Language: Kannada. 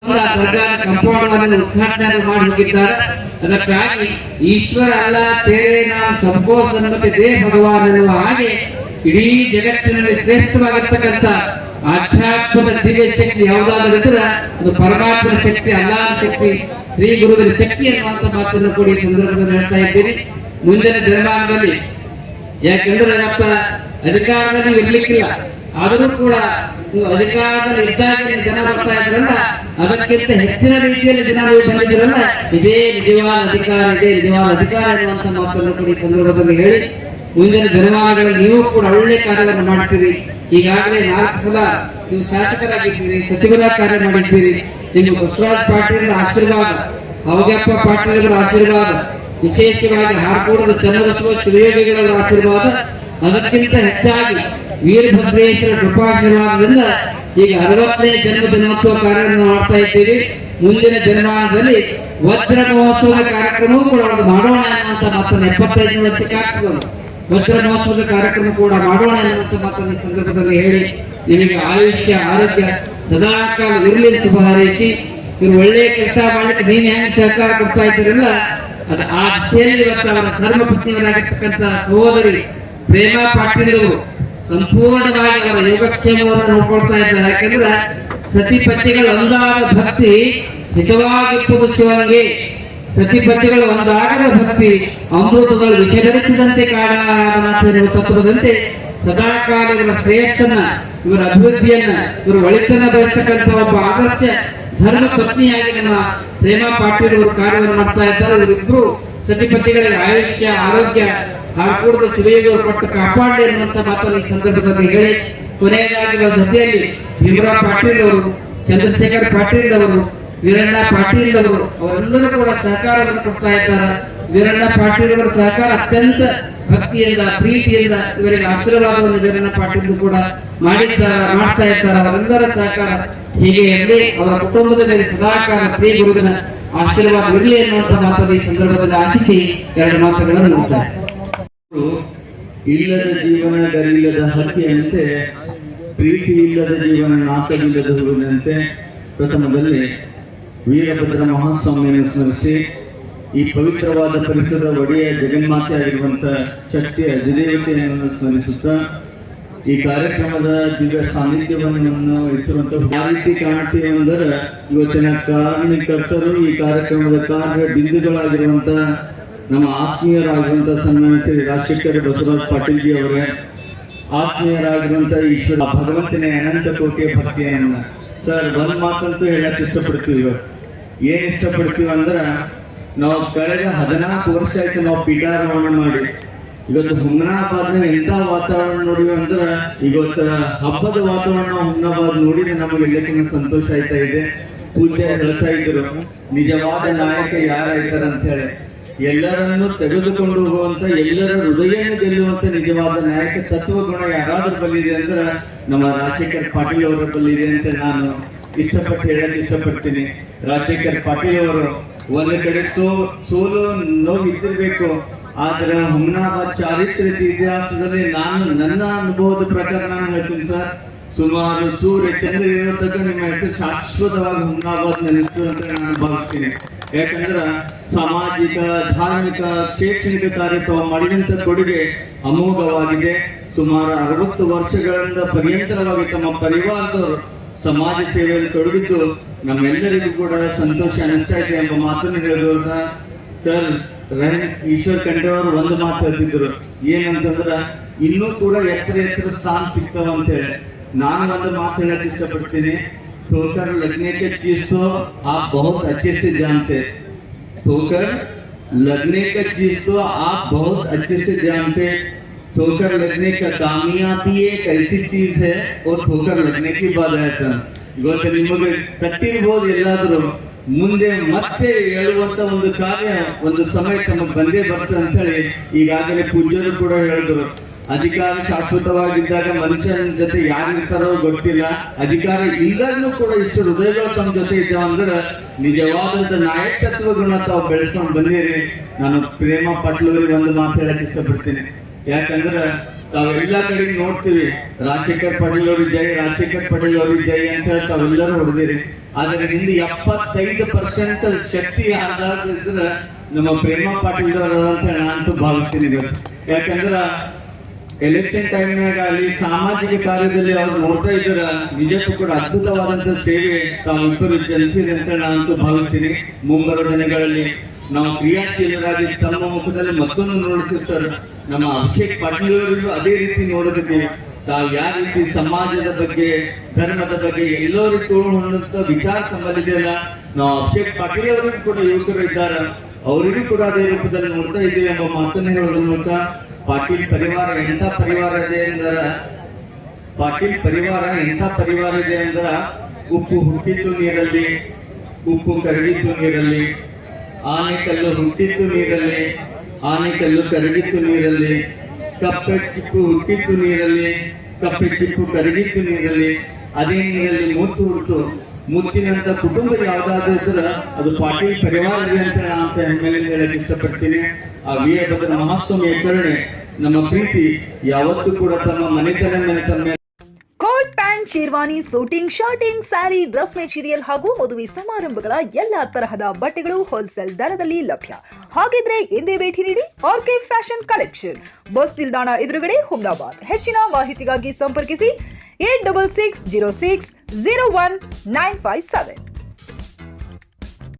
ಕಂಪೌಂಡ್ ಉದ್ಘಾಟನೆ ಮಾಡಿ ಹೋಗಿದ್ದಾರೆ. ಅದಕ್ಕಾಗಿ ಈಶ್ವರ ಅಲ್ಲ ತೇರೇನ ಸಂಭೋ ಸನ್ಮತಿ ದೇ ಭಗವಾನ್ ಎನ್ನುವ ಹಾಗೆ ಇಡೀ ಜಗತ್ತಿನಲ್ಲಿ ಶ್ರೇಷ್ಠವಾಗಿರ್ತಕ್ಕಂಥ ಆಧ್ಯಾತ್ಮದ ದಿವ್ಯ ಶಕ್ತಿ ಯಾವುದಾದ್ರಿದ್ರೆ ಅದು ಪರಮಾತ್ಮನ ಶಕ್ತಿ, ಅಲ್ಲಾಹನ ಶಕ್ತಿ, ಶ್ರೀ ಗುರುವಿನ ಶಕ್ತಿ ಅನ್ನುವಂಥ ಮಾತನ್ನು ಕೂಡ ಈ ಸಂದರ್ಭದಲ್ಲಿ ಹೇಳ್ತಾ ಇದ್ದೀರಿ. ಮುಂದಿನ ದಿನಮಾನದಲ್ಲಿ ಯಾಕೆಂದ್ರೆ ನಪ್ಪ ಅಧಿಕಾರದಲ್ಲಿ ಇರ್ಲಿಕ್ಕಿಲ್ಲ, ಆದರೂ ಕೂಡ ನೀವು ಅಧಿಕಾರದಲ್ಲಿ ಇದ್ದಾಗ ಜನ ಬರ್ತಾ ಇದ್ರಲ್ಲ, ಅದಕ್ಕಿಂತ ಹೆಚ್ಚಿನ ರೀತಿಯಲ್ಲಿ ಜನ ನೀವು ಬಂದಿದ್ರಲ್ಲ, ಇದೇ ನಿಜವಾದ ಅಧಿಕಾರ ಎನ್ನುವಂತ ಮಾತನ್ನು ಕೂಡ ಈ ಸಂದರ್ಭದಲ್ಲಿ ಹೇಳಿ, ಮುಂದಿನ ದಿನಮಾನಗಳಲ್ಲಿ ನೀವು ಕೂಡ ಒಳ್ಳೆ ಕಾರ್ಯವನ್ನು ಮಾಡ್ತೀರಿ. ಈಗಾಗಲೇ 4 ಸಲ ನೀವು ಶಾಸಕರಾಗಿದ್ದೀರಿ, ಸಚಿವರ ಕಾರ್ಯ ಮಾಡಿದ್ದೀರಿ. ನಿಮ್ಮ ಬಸವರಾಜ ಪಾಟೀಲರ ಆಶೀರ್ವಾದ, ಅವಗಪ್ಪ ಪಾಟೀಲರ ಆಶೀರ್ವಾದ, ವಿಶೇಷವಾಗಿ ಹಾರ್ಕೋಡದ ಚನ್ನಬಸವ ಶಿವಯೋಗಿಗಳ ಆಶೀರ್ವಾದ, ಅದಕ್ಕಿಂತ ಹೆಚ್ಚಾಗಿ ವೀರಭದ್ರೇಶ್ವರ ಕೃಪಾಶೀರ್ವಾದದಿಂದ ಈಗ 60ನೇ ಜನ್ಮ ದಿನೋತ್ಸವ ಕಾರ್ಯವನ್ನು ಮಾಡ್ತಾ ಇದ್ದೀವಿ. ಮುಂದಿನ ದಿನಮಾನದಲ್ಲಿ ವಜ್ರ ಮಹೋತ್ಸವದ ಕಾರ್ಯಕ್ರಮವೂ ಕೂಡ ಮಾಡೋಣ ಎನ್ನುವಂತ ಮಾತನ್ನು 75 ವರ್ಷಕ್ಕೆ ಆಗ್ತದೆ. ವಜ್ರ ಮಹೋತ್ಸವದ ಕಾರ್ಯಕ್ರಮ ಕೂಡ ಮಾಡೋಣ ಎನ್ನುವಂತ ಮಾತನ್ನು ಈ ಸಂದರ್ಭದಲ್ಲಿ ಹೇಳಿ, ನಿಮಗೆ ಆಯುಷ್ಯ ಆರೋಗ್ಯ ಸದಾಕಾಲ ಇರಲಿ ಶುಭ ಹಾರೈಸಿ, ಇವರು ಒಳ್ಳೆಯ ಕೆಲಸ ಮಾಡಲಿಕ್ಕೆ ನೀನು ಹೆಂಗೆ ಸಹಕಾರ ಕೊಡ್ತಾ ಇದ್ದೀರಲ್ಲ, ಅದು ಆ ದಿಸೆಯಲ್ಲಿ ಇವತ್ತು ಅವರ ಧರ್ಮ ಪತ್ನಿಯವರಾಗಿರ್ತಕ್ಕಂಥ ಸಹೋದರಿ ಪ್ರೇಮಾ ಪಾಟೀಲ್ ಅವರು ಸಂಪೂರ್ಣವಾಗಿ ಅವರ ಯೋಗಕ್ಷೇಮವನ್ನು ನೋಡ್ಕೊಳ್ತಾ ಇದ್ದಾರೆ. ಯಾಕೆಂದ್ರೆ ಸತಿಪತಿಗಳು ಒಂದಾದ ಭಕ್ತಿ ಹಿತವಾಗಿಪ್ಪದು ಶಿವನಿಗೆ, ಸತಿಪತಿಗಳು ಒಂದಾಗದ ಭಕ್ತಿ ಅಮೃತಗಳು ವಿಷಧರಿಸಿದಂತೆ ಕಾಣುವ ತತ್ವದಂತೆ ಸದಾಕಾಲ ಇವರ ಶ್ರೇಯಸ್ಸನ್ನ, ಇವರ ಅಭಿವೃದ್ಧಿಯನ್ನ, ಇವರ ಒಳಿತನ್ನ ಬಯಸ್ತಕ್ಕಂಥ ಒಬ್ಬ ಆದರ್ಶ ಧರ್ಮ ಪತ್ನಿಯಾಗಿ ನಮ್ಮ ಪ್ರೇಮಾ ಪಾಟೀಲ್ ಅವರು ಕಾರ್ಯವನ್ನು ಮಾಡ್ತಾ ಇದ್ದಾರೆ. ಇವರಿಬ್ರು ಸತಿಪತಿಗಳಿಗೆ ಆಯುಷ್ಯ ಆರೋಗ್ಯ ಹಾರ್ಕೋಡದ ಶಿವಯೋಗಿಗಳು ಕೊಟ್ಟು ಕಾಪಾಡಲಿ ಎನ್ನುವಂತ ಮಾತನ್ನು ಈ ಸಂದರ್ಭದಲ್ಲಿ ಹೇಳಿ, ಕೊನೆಯದಾಗಿ ಜೊತೆಯಲ್ಲಿ ಭೀಮರಾವ್ ಪಾಟೀಲ್ ಅವರು, ಚಂದ್ರಶೇಖರ್ ಪಾಟೀಲ್ ಅವರು, ವೀರಣ್ಣ ಪಾಟೀಲ್ ಅವರು ಅವರೆಲ್ಲರೂ ಕೂಡ ಸಹಕಾರವನ್ನು ಕೊಡ್ತಾ ಇದ್ದಾರೆ. ವೀರಣ್ಣ ಪಾಟೀಲ್ ಅವರ ಸಹಕಾರ ಅತ್ಯಂತ ಭಕ್ತಿಯಿಂದ ಪ್ರೀತಿಯಿಂದ ಇವರಿಗೆ ಆಶೀರ್ವಾದವನ್ನು ವೀರಣ್ಣ ಪಾಟೀಲ್ ಕೂಡ ಮಾಡ್ತಾ ಇದ್ದಾರೆ. ಅವರೆಲ್ಲರ ಸಹಕಾರ ಹೀಗೆ ಇರಲಿ, ಅವರ ಕುಟುಂಬದ ಮೇಲೆ ಸದಾಕಾಲ ಶ್ರೀ ಗುರುವಿನ ಆಶೀರ್ವಾದ ಇರಲಿ ಎನ್ನುವಂತ ಮಾತನ್ನು ಈ ಸಂದರ್ಭದಲ್ಲಿ ಆಶಿಸಿ 2 ಮಾತುಗಳನ್ನು ನೋಡ್ತಾರೆ. ಇಲ್ಲದ ಜೀವನ ಗರಿಲ್ಲದ ಹಕ್ಕಿಯಂತೆ, ಪ್ರೀತಿ ಇಲ್ಲದ ಜೀವನ ನಾಕವಿಲ್ಲದ ಹೂವಿನಂತೆ ಪ್ರಥಮದಲ್ಲಿ ವೀರಭದ್ರ ಮಹಾಸ್ವಾಮಿಯನ್ನು ಸ್ಮರಿಸಿ, ಈ ಪವಿತ್ರವಾದ ಪರಿಸರದ ಒಡೆಯ ಜಗನ್ಮಾತೆ ಆಗಿರುವಂತ ಶಕ್ತಿಯ ಅಧಿದೇವತೆಯನ್ನು ಸ್ಮರಿಸುತ್ತಾ, ಈ ಕಾರ್ಯಕ್ರಮದ ದಿವ್ಯ ಸಾನ್ನಿಧ್ಯವನ್ನು ವಹಿಸಿರುವಂತಹ ಯಾವ ರೀತಿ ಕಾಣ್ತೀವಿ ಅಂದರೆ, ಇವತ್ತಿನ ಕಾರಣಕರ್ತರು, ಈ ಕಾರ್ಯಕ್ರಮದ ಕಾರ್ಯ ಬಿಂದುಗಳಾಗಿರುವಂತ ನಮ್ಮ ಆತ್ಮೀಯರಾಗಿರುವಂತ ಸನ್ಮಾನ್ಯ ಶ್ರೀ ರಾಜಶೇಖರ ಬಸವರಾಜ ಪಾಟೀಲ್ ಜಿ ಅವರೇ, ಆತ್ಮೀಯರಾಗಿರುವಂತ ಈಶ್ವರ ಭಗವಂತನ ಅನಂತ ಕೋಟಿಯ ಭಕ್ತಿಯನ್ನ ಸರ್ ಒಂದ್ ಮಾತಂತೂ ಹೇಳಕ್ ಇಷ್ಟಪಡ್ತೀವಿ. ಏನ್ ಇಷ್ಟಪಡ್ತೀವಿ ಅಂದ್ರೆ, ನಾವು ಕಳೆದ 14 ವರ್ಷ ಆಯ್ತು ನಾವು ಪೀಠಾರೋಹಣ ಮಾಡಿ, ಇವತ್ತು ಹುಮ್ನಾಬಾದ್ನ ಎಂತ ವಾತಾವರಣ ನೋಡಿವಿ ಅಂದ್ರೆ, ಇವತ್ತು ಹಬ್ಬದ ವಾತಾವರಣ ಹುಮ್ನಾಬಾದ್ ನೋಡಿದ್ರೆ ನಮಗೆ ಎಲ್ಲಕ್ಕಿಂತ ಸಂತೋಷ ಆಯ್ತಾ ಇದೆ. ಪೂಜೆ ಹೇಳ್ತಾ ಇದ್ರು, ನಿಜವಾದ ನಾಯಕ ಯಾರಾಯ್ತಾರ ಅಂತ ಹೇಳಿ, ಎಲ್ಲರನ್ನು ತೆಗೆದುಕೊಂಡು ಹೋಗುವಂತ, ಎಲ್ಲರ ಹೃದಯವನ್ನು ಗೆಲ್ಲುವಂತ ನಿಜವಾದ ನಾಯಕ ತತ್ವಗುಣ ಯಾರಾದ್ರೂ ಬಲ್ಲಿದೆ ಅಂದ್ರೆ ನಮ್ಮ ರಾಜಶೇಖರ್ ಪಾಟೀಲ್ ಅವರ ಬಲ್ಲಿದೆ ಅಂತ ನಾನು ಇಷ್ಟಪಟ್ಟು ಹೇಳಕ್ ಇಷ್ಟಪಡ್ತೀನಿ. ರಾಜಶೇಖರ್ ಪಾಟೀಲ್ ಅವರು ಒಂದು ಕಡೆ ಸೋಲು ನೋವು ಇದ್ದಿರ್ಬೇಕು, ಆದ್ರೆ ಹುಮ್ನಾಬಾದ್ ಚಾರಿತ್ರ್ಯದ ಇತಿಹಾಸದಲ್ಲಿ ನನ್ನ ಅನುಭವದ ಪ್ರಕಾರ ನಾನು ಹೇಳ್ತೀನಿ ಸರ್, ಸುಮಾರು ಸೂರ್ಯ ಚಂದ್ರ ಇರೋ ತನಕ ನಿಮ್ಮ ಹೆಸರು ಶಾಶ್ವತವಾಗಿ ಹುಮ್ನಾಬಾದ್ ನೆಲೆಸ್ತದೆ ಅಂತ ನಾನು ಭಾವಿಸ್ತೀನಿ. ಯಾಕಂದ್ರೆ ಸಾಮಾಜಿಕ, ಧಾರ್ಮಿಕ, ಶೈಕ್ಷಣಿಕ ಕಾರ್ಯ ತಾವು ಮಾಡಿದಂತ ಕೊಡುಗೆ ಅಮೋಘವಾಗಿದೆ. ಸುಮಾರು 60 ವರ್ಷಗಳಿಂದ ಪರ್ಯಂತರವಾಗಿ ತಮ್ಮ ಪರಿವಾರದವರು ಸಮಾಜ ಸೇವೆಯಲ್ಲಿ ತೊಡಗಿದ್ದು ನಮ್ಮೆಲ್ಲರಿಗೂ ಕೂಡ ಸಂತೋಷ ಅನಿಸ್ತಾ ಇದೆ ಎಂಬ ಮಾತನ್ನು ಹೇಳಿದವ್ರ ಸರ್ ಈಶ್ವರ್ ಖಂಡ್ರೆ ಅವರು ಒಂದು ಮಾತು ಹೇಳ್ತಿದ್ರು, ಏನಂತಂದ್ರ ಇನ್ನೂ ಕೂಡ ಎತ್ತರ ಸ್ಥಾನ ಸಿಗ್ತಾವ ಅಂತ ಹೇಳಿ. ನಾನು ಒಂದು ಮಾತು ಹೇಳಕ್ ಇಷ್ಟಪಡ್ತೀನಿ, ठोकर लगने के चीज तो आप बहुत अच्छे से जानते, ठोकर लगने का चीज तो आप बहुत अच्छे से जानते। ठोकर लगने का कामयाबी एक ऐसी चीज है और ठोकर लगने की बात है। ಇವತ್ತು ನಿಮಗೆ ತಟ್ಟಿರ್ಬೋದು, ಎಲ್ಲಾದ್ರೂ ಮುಂದೆ ಮತ್ತೆ ಹೇಳುವಂತ ಒಂದು ಕಾರ್ಯ ಒಂದು ಸಮಯ ತಮಗೆ ಬಂದೇ ಬರ್ತದೆ ಅಂತ ಹೇಳಿ ಈಗಾಗಲೇ ಪೂಜ್ಯರು ಕೂಡ ಹೇಳಿದ್ರು. ಅಧಿಕಾರ ಶಾಶ್ವತವಾಗಿದ್ದಾಗ ಮನುಷ್ಯನ ಜೊತೆ ಯಾರು ಇರ್ತಾರೋ ಗೊತ್ತಿಲ್ಲ, ಅಧಿಕಾರ ಇಲ್ಲದೂ ಕೂಡ ಇಷ್ಟು ಹೃದಯಗಳು ತಮ್ಮ ಜೊತೆ ಇದ್ದಾವ ಅಂದ್ರೆ ನಿಜವಾದಂತ ನಾಯಕತ್ವ ಗುಣ ತಾವು ಬೆಳೆಸ್ಕೊಂಡು ಬಂದಿರಿ. ನಾನು ಪ್ರೇಮಾ ಪಾಟೀಲ್ ಅವರಿಗೆ ಒಂದು ಮಾತು ಹೇಳಕ್ ಇಷ್ಟಪಡ್ತೀನಿ. ಯಾಕಂದ್ರೆ ತಾವೆಲ್ಲ ಕಡೆ ನೋಡ್ತೀವಿ, ರಾಜಶೇಖರ್ ಪಾಟೀಲ್ ಅವ್ರಿಗೆ ಜೈ, ರಾಜಶೇಖರ್ ಪಾಟೀಲ್ ಅವ್ರಿಗೆ ಜೈ ಅಂತ ಹೇಳಿ ತಾವೆಲ್ಲರೂ ಹೊಡೆದಿರಿ. ಆದರೆ ಇಂದು 75% ಶಕ್ತಿ ಯಾರ್ದಾದ್ರೆ ನಮ್ಮ ಪ್ರೇಮ ಪಾಟೀಲ್ ಅವರ ಅಂತ ನಾನಂತೂ ಭಾವಿಸ್ತೀನಿ. ಯಾಕಂದ್ರ ಎಲೆಕ್ಷನ್ ಟೈಮ್ನಾಗ ಅಲ್ಲಿ ಸಾಮಾಜಿಕ ಕಾರ್ಯದಲ್ಲಿ ಅವ್ರು ನೋಡ್ತಾ ಇದ್ದಾರ, ನಿಜಕ್ಕೂ ಕೂಡ ಅದ್ಭುತವಾದಂತ ಸೇವೆ ತಾವಿಬ್ಬರು ಜನಿಸಿದೆ ಅಂತ ನಾನಂತೂ ಭಾವಿಸ್ತೀನಿ. ಮುಂಬರುವ ದಿನಗಳಲ್ಲಿ ನಾವು ಕ್ರಿಯಾಶೀಲರಾಗಿ ತಮ್ಮ ಮುಖದಲ್ಲಿ ಮತ್ತೊಂದು ನೋಡುತ್ತಿರ್ತಾರೆ. ನಮ್ಮ ಅಭಿಷೇಕ್ ಪಾಟೀಲ್ ಅವರಿಗೂ ಅದೇ ರೀತಿ ನೋಡೋದಿದ್ದೀವಿ. ತಾವು ಯಾವ ರೀತಿ ಸಮಾಜದ ಬಗ್ಗೆ, ಧರ್ಮದ ಬಗ್ಗೆ ಎಲ್ಲರೂ ತೋರುವಂತ ವಿಚಾರ ತಮ್ಮಲ್ಲಿದೆಯಲ್ಲ, ನಾವು ಅಭಿಷೇಕ್ ಪಾಟೀಲ್ ಅವರಿಗೂ ಕೂಡ ಯುವಕರು ಇದ್ದಾರೆ, ಅವರಿಗೂ ಕೂಡ ಅದೇ ರೂಪದಲ್ಲಿ ನೋಡ್ತಾ ಇದ್ದೀವಿ ಎಂಬ ಮಾತನ್ನು ಹೇಳೋದ್ರ ಮೂಲಕ ಪಾಟೀಲ್ ಪರಿವಾರ ಎಂತ ಪರಿವಾರ ಇದೆ ಅಂದ್ರ, ಪಾಟೀಲ್ ಪರಿವಾರ ಎಂತ ಪರಿವಾರ ಇದೆ ಅಂದ್ರ, ಉಪ್ಪು ಹುಟ್ಟಿದ್ದು ನೀರಲ್ಲಿ, ಉಪ್ಪು ಕರಗಿದ್ದು ನೀರಲ್ಲಿ, ಆನೆಕಲ್ಲು ಹುಟ್ಟಿದ್ದು ನೀರಲ್ಲಿ, ಆನೆಕಲ್ಲು ಕರಗಿದ್ದು ನೀರಲ್ಲಿ, ಕಪ್ಪೆ ಚಿಪ್ಪು ಹುಟ್ಟಿದ್ದು ನೀರಲ್ಲಿ, ಕಪ್ಪೆ ಚಿಪ್ಪು ಕರಗಿದ್ದು ನೀರಲ್ಲಿ, ಅದೇ ನೀರಲ್ಲಿ ಮುತ್ತು ಹುಡ್ತು. ಮುತ್ತಿನಂತ ಕುಟುಂಬ ಯಾವ್ದಾದ್ರು ಇದ್ರ ಅದು ಪಾಟೀಲ್ ಪರಿವಾರ ಇದೆ ಅಂತ ನಾನು ಹೆಮ್ಮೆಯಿಂದ ಹೇಳಕ್ ಇಷ್ಟಪಡ್ತೀನಿ. ಆ ವೀರಭದ್ರ ಮಹಾಸ್ವಾಮಿಯ ಕರುಣೆ, ನಮ್ಮ ಪ್ರೀತಿ ಯಾವತ್ತೂ ಕೂಡ ತಮ್ಮ ಮನೆತನ ಮೇಲೆ ತಮ್ಮ coat pant, sherwani, suiting, shirting, sari, dress material ಹಾಗೂ ಮದುವೆ ಸಮಾರಂಭಗಳ ಎಲ್ಲಾ ತರಹದ ಬಟ್ಟೆಗಳು ಹೋಲ್ಸೇಲ್ ದರದಲ್ಲಿ ಲಭ್ಯ. ಹಾಗಿದ್ರೆ ಎಂದೇ ಭೇಟಿ ನೀಡಿ ಆರ್ಕೆ ಫ್ಯಾಷನ್ ಕಲೆಕ್ಷನ್, ಬಸ್ ನಿಲ್ದಾಣ ಎದುರುಗಡೆ, ಹುಮ್ನಾಬಾದ್. ಹೆಚ್ಚಿನ ಮಾಹಿತಿಗಾಗಿ ಸಂಪರ್ಕಿಸಿ 8660601957.